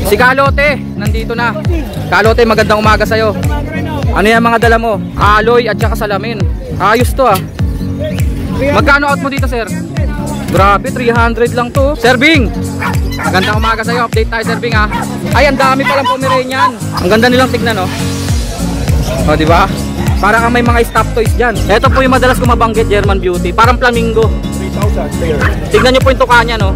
Si Kalote, nandito na. Kalote, magandang umaga sa'yo. Ano yan mga dala mo? Alloy at saka salamin. Ayos to ah. Magkano out mo dito, sir? Grabe, 300 lang to. Sir Bing, magandang umaga sa'yo. Update tayo, Sir Bing ha. Ay, ang dami palang Pomeranian. Ang ganda nilang tignan, no? O, diba? Para kang may mga stop toys dyan. Ito po yung madalas ko mabanggit, German Beauty. Parang flamingo. Tignan nyo po yung tuka niya, no?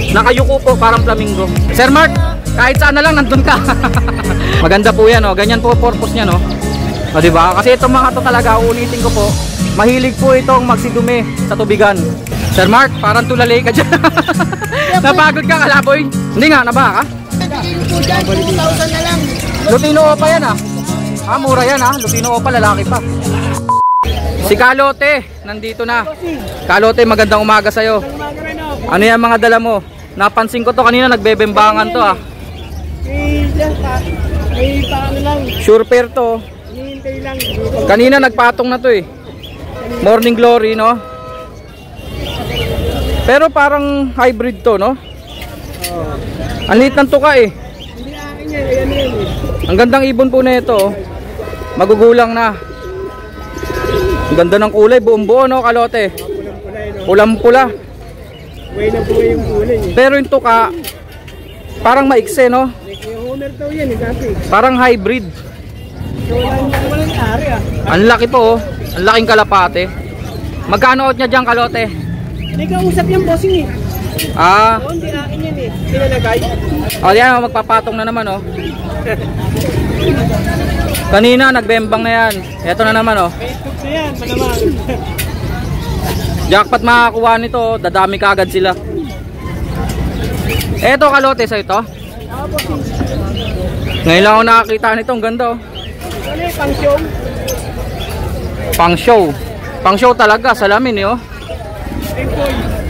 Nakayuko po, parang flamingo. Sir Mark, kahit saan na lang, nandun ka. Maganda po yan, no? Ganyan po purpose niya, no? O, diba? Kasi itong mga to talaga, ulitin ko po, mahilig po itong magsidumi sa tubigan. Sir Mark, parang tulalay ka dyan. Napagod ka, kalaboy? Hindi nga, naba ka? 2,000 na lang. Lutino Opa yan ah. Ah, mura yan ah. Lutino Opa, lalaki pa. Si Kalote, nandito na. Kalote, magandang umaga sa'yo. Ano yan mga dala mo? Napansin ko to kanina, nagbebembangan to ah. Sure pair to. Kanina nagpatong na to eh. Morning Glory, no? Pero parang hybrid to, no? Ang liit ng tuka eh. Ang gandang ibon po na ito, oh. Magugulang na. Ang ganda ng kulay, buong buo, no, Kalote? Pulang-pula. Pero yung tuka, parang maikse, no? Parang hybrid. Ang laki po, oh. Ang laking kalapate. Magkano out niya dyan, Kalote? Hindi ka usap yung bossing eh. Ah. Oo, hindi akin yan eh. Pinalagay. O yan, magpapatong na naman oh. Kanina nagbembang na yan. Ito na naman oh. Facebook na yan, malamang. Jackpot makakuha nito, dadami kaagad sila. Eto Kalote sa ito. Ngayon lang ako nakakita nito, ang ganda oh. Ano yung pang show? Pang show. Pang show talaga, salamin eh oh.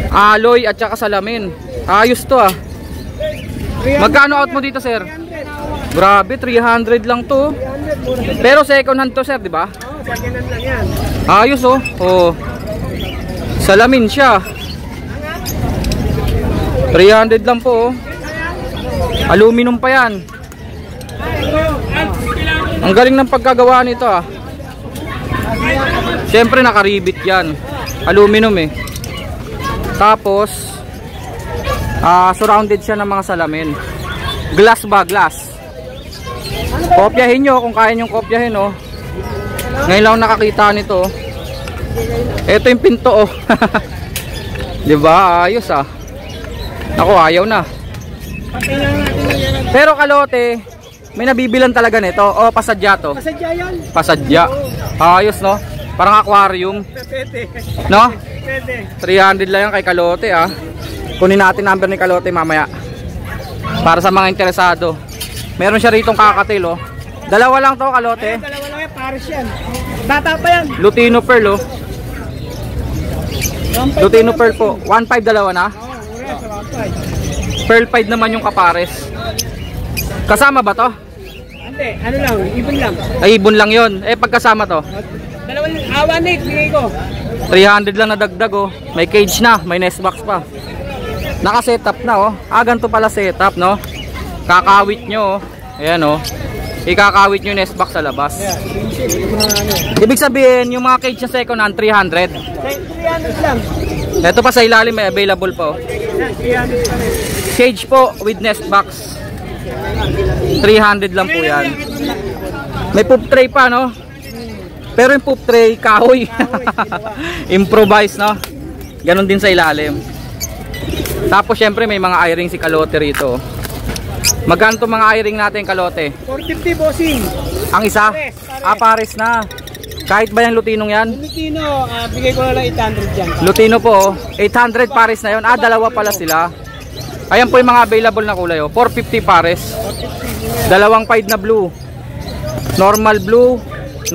Alloy at saka salamin. Ayos to ah. Magkano out mo dito, sir? Grabe, 300 lang to. Pero second hand to, sir, di ba? Oo, second hand lang yan. Ayos oh. Oh. Salamin siya. 300 lang po oh. Aluminum pa yan. Ang galing ng pagkagawa nito ah. Siyempre nakaribit yan. Aluminum eh. Tapos surrounded siya ng mga salamin. Glass ba? Glass. Kopyahin nyo kung kaya nyo kopyahin oh. Ngayon lang nakakita nito oh. Ito yung pinto oh. Diba? Ayos ah. Ako ayaw na. Pero Kalote, may nabibilan talaga nito. O pasadya to. Pasadya yan. Pasadya. Ayos no. Parang aquarium. Pwede. No? Pwede. 300 lang yan kay Kalote ah. Kunin natin number ni Kalote mamaya. Para sa mga interesado. Meron siya ritong kakatil oh. Dalawa lang to Kalote. Dalawa lang yan, Paris yan. Bata pa yan. Lutino Pearl oh. Lutino Pearl po. 1.5 dalawa na. Pearl 5 naman yung kapares. Kasama ba to? Hindi, ano lang, ibon lang. Ay ibon lang yon. Eh pagkasama to? Dalawang awanik, bigay ko. 300 lang na dagdag oh. May cage na, may nest box pa. Naka-setup na oh. Ah, ganito pala setup no. Kakawit nyo oh. Ayan oh. Ikakawit nyo yung nest box sa labas. Ibig sabihin, yung mga cage na second hand 300. 300 lang. Ito pa sa ilalim may available po. 300 pa rin. Cage po with nest box. 300 lang po yan. May poop tray pa no. Pero yung poop tray kahoy. Improvise no. Ganon din sa ilalim. Tapos syempre may mga eye-ring si Kalote rito. Magkano to mga eye-ring natin Kalote? 450 bossing. Ang isa? Ah, pares na. Kahit ba yung lutinong yan? Lutino, bigay ko lang 800 dyan. Lutino po 800 pares na yon. Ah, dalawa pala sila. Ayan po yung mga available na kulay oh. 450 pares. Dalawang pied na blue. Normal blue,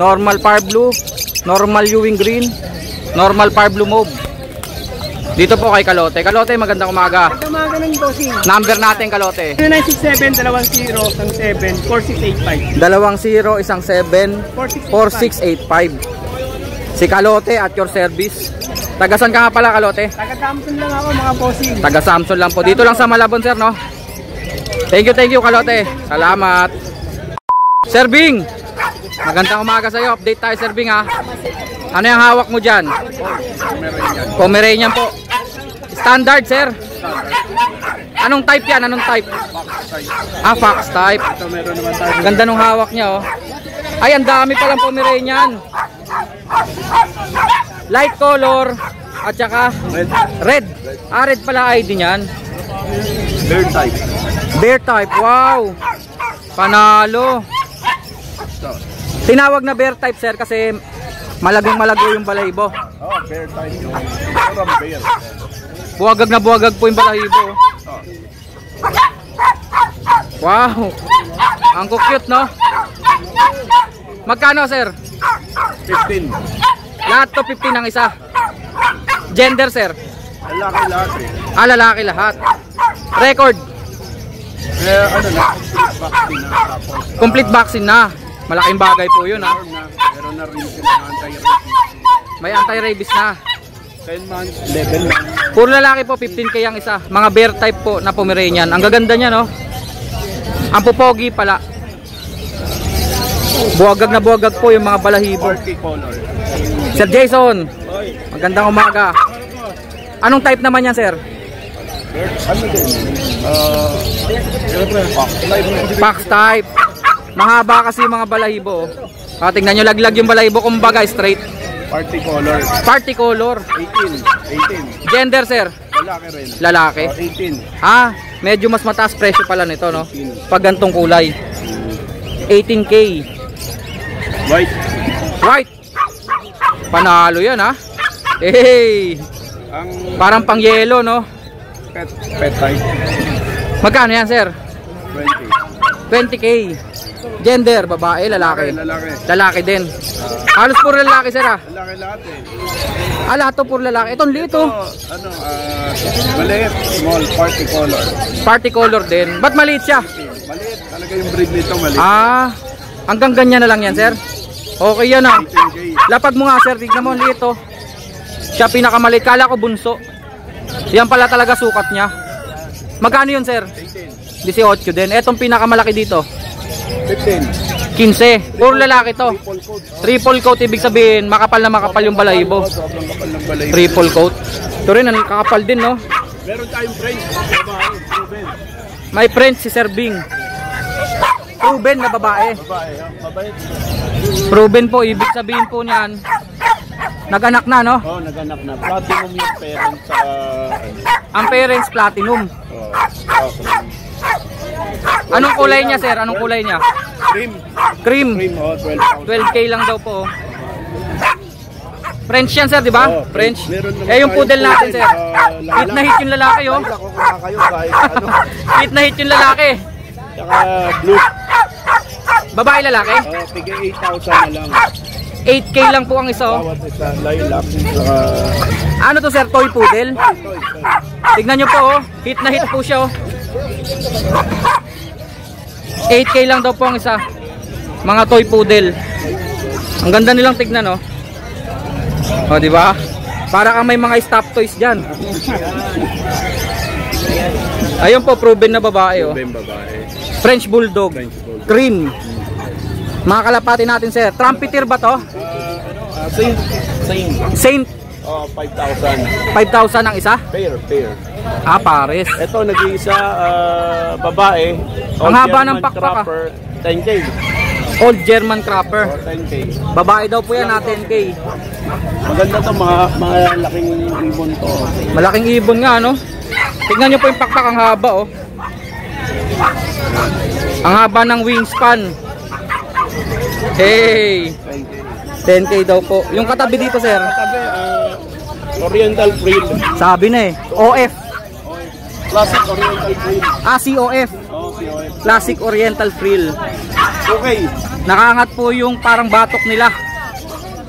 normal fire blue, normal Ewing green, normal fire blue mauve. Dito po kay Kalote. Kalote, magandang umaga. Magandang umaga ng bossing. Number natin Kalote. 0967-20-17-4685. 20-17-4685. Si Kalote at your service. Tagasan ka nga pala Kalote? Taga Samson lang ako mga bossing. Taga Samson lang po. Dito lang sa Malabon sir no? Thank you, Kalote. Salamat. Sir Bing, magandang umaga sa'yo. Update tayo, Sir Bing, ha. Ano yung hawak mo dyan? Pomeranian po. Standard, sir. Anong type yan? Anong type? Ah, fox type. Ganda nung hawak niya, oh. Ay, ang dami palang Pomeranian. Light color at saka red. Ah, red pala ID niyan. Bear type. Bear type, wow. Panalo. Tinawag na bear type, sir, kasi malagong malago yung balahibo. Oh, bear type yung from bear. Buwagag na buwagag po yung balahibo. Wow. Ang cute, no? Magkano, sir? 15. Lahat to 15 ang isa. Gender, sir? Lalaki lahat eh. Ah, lalaki lahat. Record? Ano na, vaccine na tapos. Complete vaccine na. Malaking bagay po yun, ha? Meron na rin silang anti-rabies. May anti-rabies na. 10 months, 11 months. Puro lalaki po, 15K ang isa. Mga bear type po na Pomeranian. Ang gaganda niya, no? Ang pupogi pala. Buwagag na buwagag po yung mga balahibo. Party color. Sir Jason, magandang umaga. Anong type naman yan, sir? Ano din? Fox type. Mahaba kasi yung mga balahibo. Tingnan nyo, laglag yung balahibo, kumbaga straight. Party color. Party color. 18. Gender, sir? Lalaki rin. Lalaki. 18. Ah, medyo mas mataas presyo pala nito, no? Pag gantong kulay. 18K. White. White. Panalo yan, ha? Hey. Ang Parang pang yellow, no? pet type. Magkano yan, sir? 20. 20K. Gender, babae, lalaki. Lalaki. Lalaki din. Halos puro lalaki, sir, ha? Lalaki lahat eh. Ah, lahat to puro lalaki. Itong liit, oh. Ano, maliit, small, party color. Party color din. Ba't maliit siya? Maliit, talaga yung breed nito, maliit. Ah, hanggang ganyan na lang yan, sir? Okay yan, ha? 18K. Lapag mo nga, sir. Tignan mo, liit, oh. Siya pinakamaliit. Kala ko bunso. Yan pala talaga sukat niya. Magkano yun, sir? 18 din. Etong pinakamalaki dito. 15. 15. Puro lalaki to. Triple coat. Triple coat, ibig sabihin, makapal na makapal yung balahibo. Sobrang kapal ng balahibo. Triple coat. Ito rin, ang kakapal din, no? Meron tayong French. Babae, proven. May French si Sir Bing. Proven na babae. Babae, mabait. Proven po, ibig sabihin po niyan, nag-anak na, no? Oh, naganak na. Platinum yung parents sa... Ang parents platinum. okay. Anong kulay niya, sir? Anong kulay niya? Cream. Cream. Cream, oh, 12,000. 12K lang daw po. French yan, sir, di ba? Oh, French. meron naman Eh, yung tayong poodle natin, poodle, sir. lilac. Hit na hit yung lalaki, oh. Lilac, kukuha kayo kahit ano. Hit na hit yung lalaki. Tsaka blue. Babae, lalaki. Tigay 8,000 na lang. 8K lang po ang isa, oh. Bawat isa. Lilac. Tsaka... Ano to, sir? Toy poodle? Tignan nyo po, oh. Hit na hit po siya, oh. 8K lang daw po ang isa. Mga toy poodle. Ang ganda nilang tignan, oh. O, di ba? Para kang may mga stop toys diyan. Ayun po, proven na babae, oh. babae. French Bulldog. French Bulldog. Cream. Mga kalapati natin, sir. Trumpeter ba to? Same. Saint. Oh, 5,000. 5,000 ang isa? Pair. Ah, pares. Ito, nag-iisa babae. Ang haba ng pakpak, 10K. Old German Crapper. 10K. Babae daw po yan, 10K. Maganda to, mga laking ibon to. Malaking ibon nga, no? Tignan nyo po yung pakpak, ang haba, oh. Ang haba ng wingspan. Hey! 10K daw po. Yung katabi dito, sir? Katabi, Oriental Frill. Sabi na eh. OF. Classic Oriental Frill. Ah, COF. Oh, COF. Classic Oriental Frill. Okay. Nakangat po yung parang batok nila.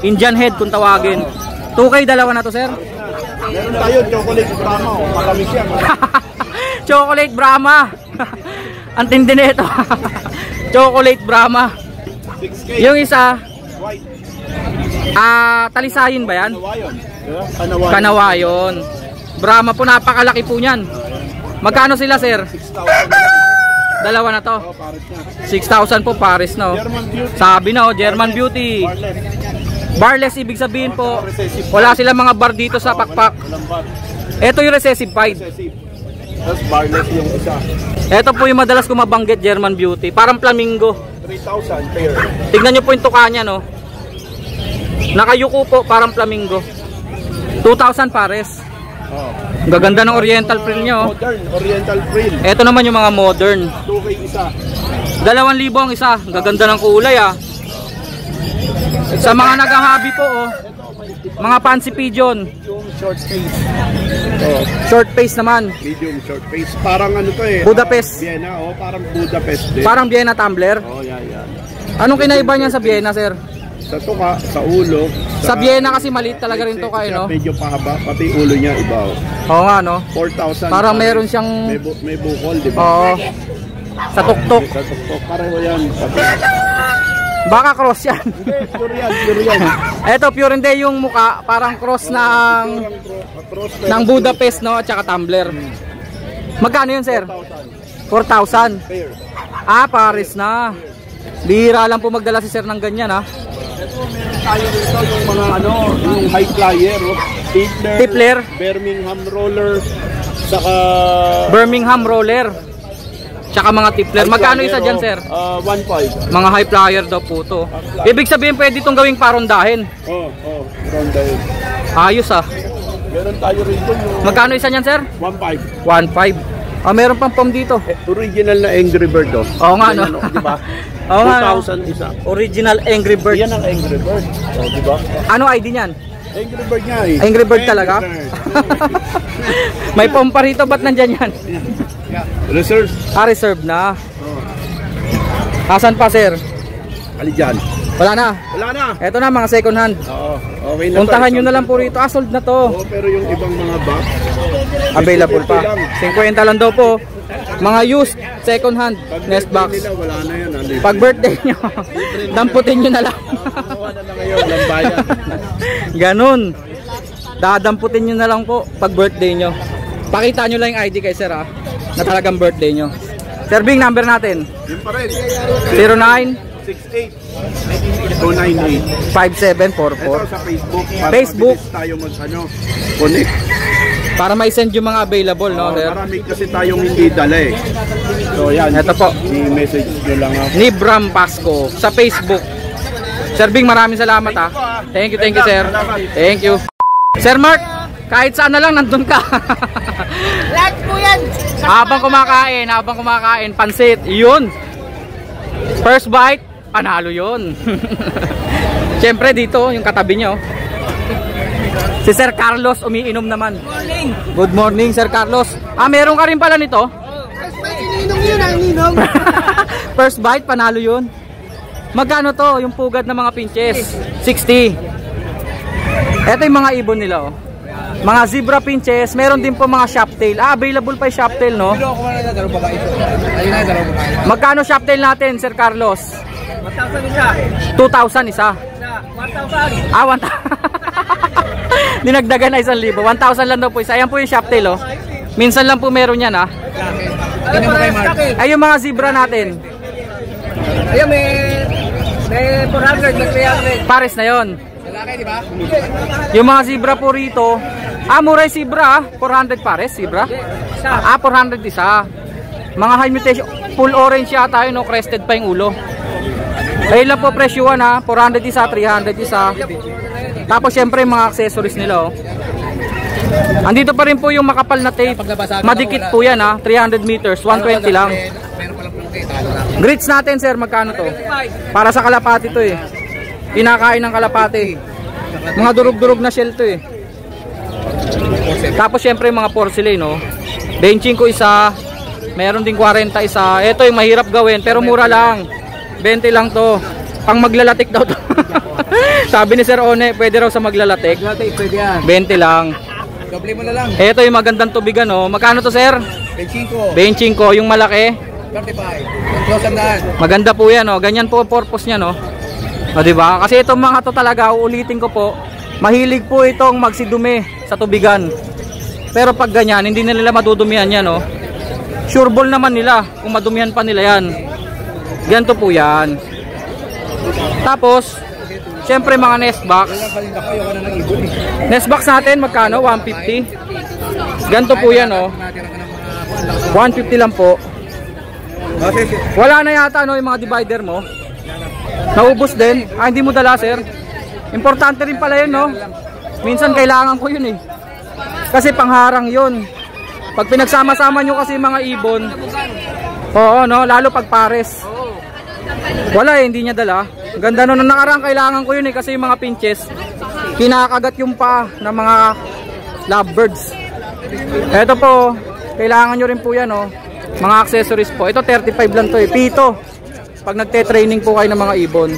Indian head kung tawagin. 2K dalawa na to, sir? Meron tayo, chocolate Brahma. Oh, matamis yan. Chocolate Brahma. Ang tindi na ito. Chocolate Brahma. 6K. Yung isa, White. talisayin ba yan? Kanawayon. Diba? Kanawayon. Kanawayon. Brahma po, napakalaki po niyan. Magkano sila, sir? 6,000. Dalawa na to. Oh, pares na. 6,000 po pares no. German Beauty. Sabi na oh, German Beauty. Barless. Barless ibig sabihin po, wala silang mga bar dito sa pakpak. Walang bar. Ito yung recessive pied. Recessive. Tapos barless yung isa. Ito po yung madalas ko mabanggit, German Beauty. Parang flamingo. 3,000 pair. Tignan nyo po yung tuka niya no. Nakayuko po, parang flamingo. 2,000 pares. Oh. Ang gaganda ng oriental frill nyo. Modern, oriental frill. Ito naman yung mga modern. 2K isa. 2,000 ang isa. Ang gaganda ng kulay ah. Sa mga naghahabi po oh. Mga fancy pigeon. Yung short face. Oh, Short face naman. medium short face. Parang ano to eh. Budapest. Vienna, oh, parang Budapest din. Parang Vienna tumbler. Oh, yan. Anong kinaiba niya sa Vienna, sir? Sa tuka, sa ulo. Sa Vienna kasi maliit talaga rin to kayo, no? Medyo pahaba, pati ulo niya iba. Oh. Oo nga, no? 4,000. Parang meron siyang... May bukol, di ba? Oo. Sa tuktok. Sa tuktok, pareho yan. Baka cross yan. Hindi, pure yan. Eto, pure hindi yung muka. Parang cross ng Budapest, no? At saka tumbler. Magkano yun, sir? 4,000. Pair. Ah, Paris na. Bihira lang po magdala si sir ng ganyan, ha? Ito, meron tayo dito yung mga yung high flyer, Tipler. Birmingham roller, saka Birmingham roller. Tsaka mga tipler. Magkano isa dyan, sir? 1.5. Mga high flyer daw po to. Ibig sabihin pwede itong gawing parondahin. Ronda yun. Ayos ah. Meron tayo rito yung Magkano isa niyan, sir? 1.5. 1.5. Ah, meron pang pom dito. Original na Angry Bird, oh. Oo nga, no? Di ba? Oo nga, no? 2,000 isa. Original Angry Bird. Yan ang Angry Bird. Oh, di ba? Ano ID niyan? Angry Bird nga eh. Angry Bird talaga? Bird. May pom pa rito, ba't nandyan yan? Reserve. Ah, reserve na. Oh. Asan pa, sir? Ali dyan. Wala na. Wala na. Eto na, mga second hand. Oo. Okay na. Puntahan nyo na lang po rito. Ah, sold na to. Oo, pero yung ibang mga box, Available pa. 50 lang daw po. Mga used, second hand, nest box. nila, wala na yan. Ano, Pag birthday nyo, damputin nyo na lang. Kuha na lang ngayon, lambayan. Ganun. Dadamputin nyo na lang po pag birthday nyo. Pakita nyo lang yung ID kay sir ha, na talagang birthday nyo. Sir Bing, number natin. Yun pa rin. 09 68 298. 5744. Ito sa Facebook. Para Facebook. mabilis tayo connect. Para may send yung mga available, no, sir? Marami kasi tayong hindi dala eh. So yan. Ito po. I-message nyo lang ako. Ni Bram Pasco sa Facebook. Sir Bing, maraming salamat ha. Thank you, sir. Thank you. Sir Mark, kahit saan na lang nandun ka. Lahat po yan. habang kumakain, pansit, yun. First bite, panalo yun. Siyempre dito, yung katabi nyo. Si Sir Carlos umiinom naman. Good morning, Sir Carlos. Ah, meron ka rin pala nito? Inom yun, inom. First bite, panalo yun. Magkano to, yung pugad ng mga pinches? 60. Ito yung mga ibon nila, oh. Mga zebra pinches, meron din po mga shoptail. Ah, available pa yung shoptail, no? Magkano shoptail natin, Sir Carlos? 1,000 isa. 2,000 isa. 1,000. Ah, 1,000. Dinagdagan na 1,000. 1,000 lang daw po isa. Ayan po yung shoptail, oh. Minsan lang po meron yan, ah. Ay, yung mga zebra natin. Ayun, may 400, may 300. Pares na yon. Lalaki, di ba? Yung mga zebra po rito, mura yung zebra, 400 pares, zebra. 400 isa. Mga high mutation, full orange yata yun, no? Crested pa yung ulo. Ayun lang po presyuan ha, 400 isa, 300 isa. Tapos syempre yung mga accessories nila, oh. Andito pa rin po yung makapal na tape. Madikit po yan ha, 300 meters, 120 lang. Grits natin sir, magkano to? Para sa kalapati to eh. Pinakain ng kalapati. Mga durug-durug na shell to eh. Tapos syempre yung mga porcelain, no? 25 isa. Meron din 40 isa. Ito yung mahirap gawin pero mura lang. 20 lang to. Pang maglalatik daw to. Sabi ni Sir One, pwede raw sa maglalatik. 20 lang. Doble mo na lang. Ito yung magandang tubigan, no? Magkano to sir? 25. 25. Yung malaki? 35. Maganda po yan, no? Ganyan po ang purpose niya, no? O, diba? Kasi itong mga to talaga, uulitin ko po, mahilig po itong magsidumi sa tubigan. Pero pag ganyan, hindi na nila madudumihan yan, no? Sure ball naman nila kung madumihan pa nila yan. Ganito po yan. Tapos syempre mga nest box. Nest box natin magkano? 150. Ganito po yan oh. 150 lang po. Wala na yata no yung mga divider mo. Naubos din. Ah, hindi mo dala sir. Importante rin pala yun no. Minsan kailangan ko yun eh. Kasi pangharang yun. Pag pinagsama-sama nyo kasi mga ibon. Oo no, lalo pag pares. Wala eh, hindi niya dala. Ganda no, nung nakarang kailangan ko yun eh. Kasi yung mga pinches kinakagat yung pa ng mga lovebirds. Eto po, kailangan nyo rin po yan oh. Mga accessories po. Ito 35 lang to eh. Pito. Pag nagte-training po kayo ng mga ibon.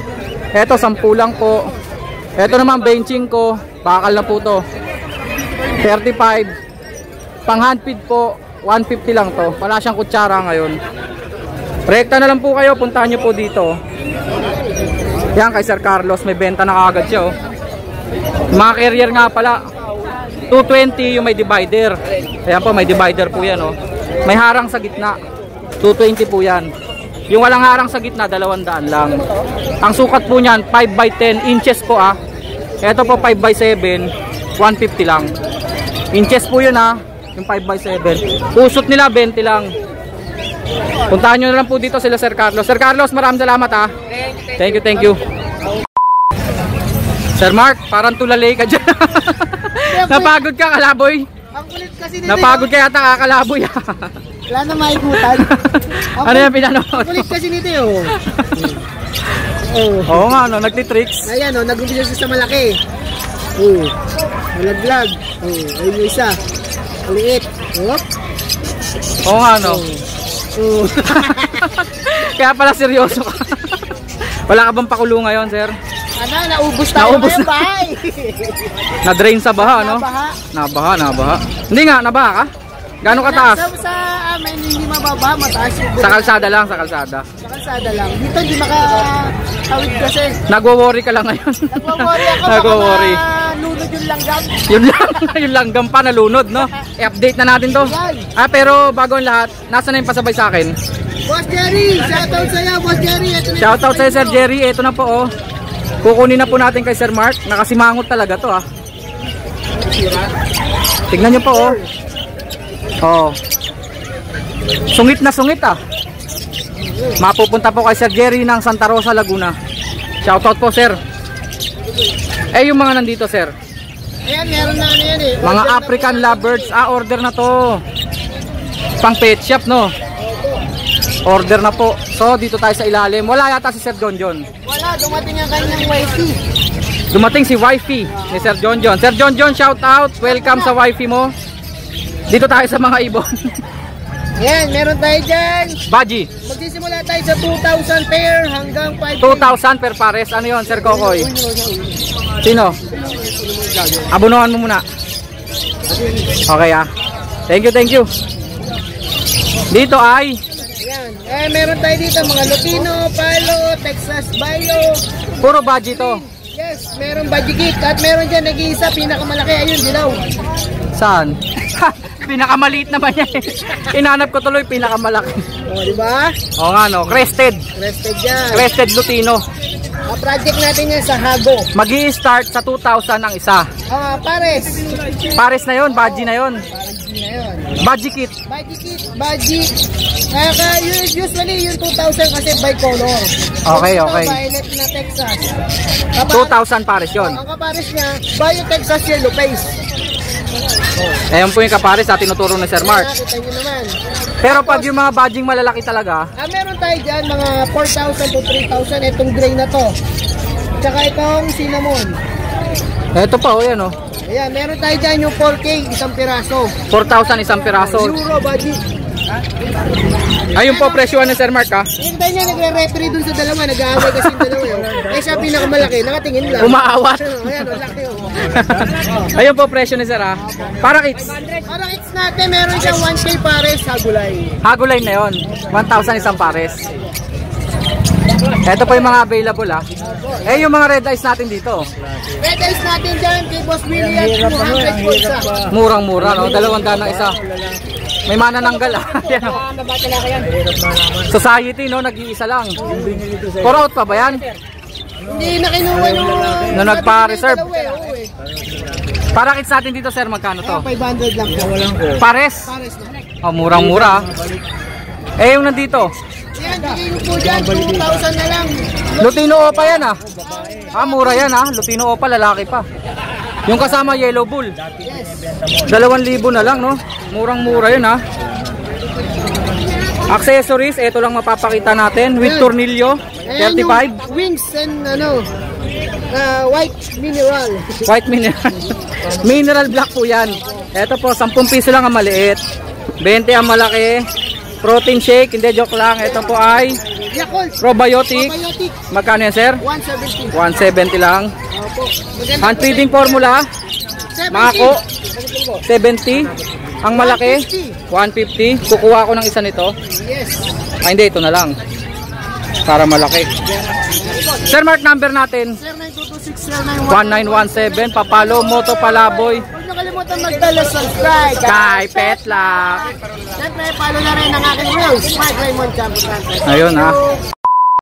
Ito 10 lang po. Ito naman benching ko. Bakal na po to. 35. Pang hand feed po 150 lang to. Wala siyang kutsara ngayon. Rekta na lang po kayo. Puntahan nyo po dito. Yan kay Sir Carlos. May benta na kagad siya oh. Mga carrier nga pala 220 yung may divider. Ayan po may divider po yan oh. May harang sa gitna 220 po yan. Yung walang harang sa gitna 200 lang. Ang sukat po niyan 5x10 inches po ah. Ito po 5x7 150 lang. Inches po yun ah. Yung 5x7 usot nila 20 lang. Puntahan nyo na lang po dito sila Sir Carlos. Sir Carlos maraming salamat ah. Thank you. Sir Mark parang tulalay ka dyan. Napagod ka kalaboy. Ang kulit kasi nito. Napagod ka yata kakalaboy. Wala na maikutan. Ano yan pinanood? Ang kulit kasi nito oh. Oo nga no, nagtitricks. Ayan oh, nag-umpisa siya sa malaki. Oh. Malaglag. Oh, ayun yung isa. Maliit. Oh. Oo nga no. Oh. Kaya pala seryoso ka. Wala ka bang pakulo ngayon sir? Ano, naubos tayo Naubos ngayong na. bahay. Na-drain sa baha no? Nabaha. Hindi nga, nabaha ka? Gano'ng kataas? Sa amin, hindi mababa, mataas yung Sa kalsada lang, sa kalsada. Sa kalsada lang. Dito hindi makatawid kasi. Nagwo-worry ka lang ngayon. Nagwo-worry ako, Nagwo-worry. baka lunod yung langgam. Yun lang, yung langgam pa nalunod no? I-update na natin to. Ah, pero bago ang lahat, nasa na yung pasabay sa akin? Boss Jerry, shoutout sa'yo, Boss Jerry. Shoutout sa'yo Sir Jerry, ito na po oh. Kukunin na po natin kay Sir Mark. Nakasimangot talaga to ah. Tignan nyo po oh. Oh. Sungit na sungit ah. Mapupunta po kay Sir Jerry ng Santa Rosa, Laguna. Shoutout po sir. Eh yung mga nandito sir. Ayan, meron na ano yan eh. Mga African lovebirds. Ah, order na to. Pang pet shop no. Order na po. So dito tayo sa ilalim. Wala yata si Sir John John. Wala, dumating ang kanyang wifey. Dumating si wifey ni Sir John John. Sir John John, shout out. Welcome sa wifey mo. Dito tayo sa mga ibon. Ayan, meron tayo dyan. Baji. Magsisimula tayo sa 2,000 pair hanggang 2,000 5,000. per pares. Ano yon Sir Kokoy? Sino? Abunuhan mo muna. Okay ah. Thank you. Dito ay Ayan. Eh, meron tayo dito mga Lutino, Palo, Texas Bio. puro baji to. Yes, meron Bajikit. At meron dyan nag-iisa, pinakamalaki. Ayun, dilaw. Saan? Pinakamaliit naman yan. Inanap ko tuloy pinakamalaki. O, diba? Oo nga no, crested. Rested dyan. Crested Lutino. Project natin yan sa Hago. Magi-start sa 2,000 ang isa. Pares. Pares na yon, baji na yon. Na yun. Baji kit. Bajikit, Baji. Usually yung 2,000 kasi bicolor. Okay. Ito, violet na Texas. 2,000 pares yon. Ang kapares niya, Bio Texas Yellow Face. Ayan po yung kapares sa tinuturo ni Sir Mark. Nakita nyo naman. Pero pag yung mga badging malalaki talaga, Meron tayo dyan mga 4,000 to 3,000. Itong gray na to. Tsaka itong cinnamon. eto pa oh yan oh. Ayan, meron tayo dyan yung 4K, isang piraso. 4,000 isang piraso. Euro, Baji. Ayun po presyohan ni Sir Mark ha. Hintayin niya, nagre-referee dun sa dalawa. Nag-aaway kasi yung dalawa yun. Eh siya pinakamalaki, nakatingin lang. Umaawat. Ayan, ang laki oh. Ayun po presyo ni Sir ha. Para kits. Parang it's natin, meron siyang 1K pares, hagulay. Hagulay na yon. 1,000 isang pares. Ito po yung mga available ha. Eh yung mga red eyes natin dito. Red eyes natin dyan, kay Boss William, 200 po isa. Murang-mura no. 200 na isa. May manananggal ah. Yan, oh. Society no, nag-iisa lang. For out pa ba yan? Hindi na kinuha yung... Na nagpa-reserve. Oo eh. Para kits natin dito sir, magkano to? 500 lang po. Pares? Pares na. Oh, murang-mura. Eh, yung nandito. Yan, bigay ko po dyan. 2,000 na lang. Lutino Opa yan ah. Ah, mura yan ah. Lutino Opa, lalaki pa. Yung kasama Yellow Bull. Yes. 2,000 na lang no. Murang-mura yun ah. Accessories, ito lang mapapakita natin. With tornilyo, Ayan 35. yung wings and ano, white mineral. White mineral. Mineral black po yan. Ito po, 10 piso lang ang maliit. 20 ang malaki. Protein shake, hindi joke lang. Ito po ay Yakult. probiotic. Probiotic. Magkano yan sir? 170. 170 lang. Opo. Maganda Hand po feeding formula. 70. Mako. 70. Ang malaki. 150. Kukuha ko ng isa nito. Yes. Ay hindi, ito na lang. Para malaki. Sir, mark number natin. Sir, 9226 1917. Papalo Moto Palaboy. Huwag na kalimutan magdala subscribe. Kay Petla. Siyempre, follow na rin ang aking reels. Mark Raymond Champo. Ayun ha.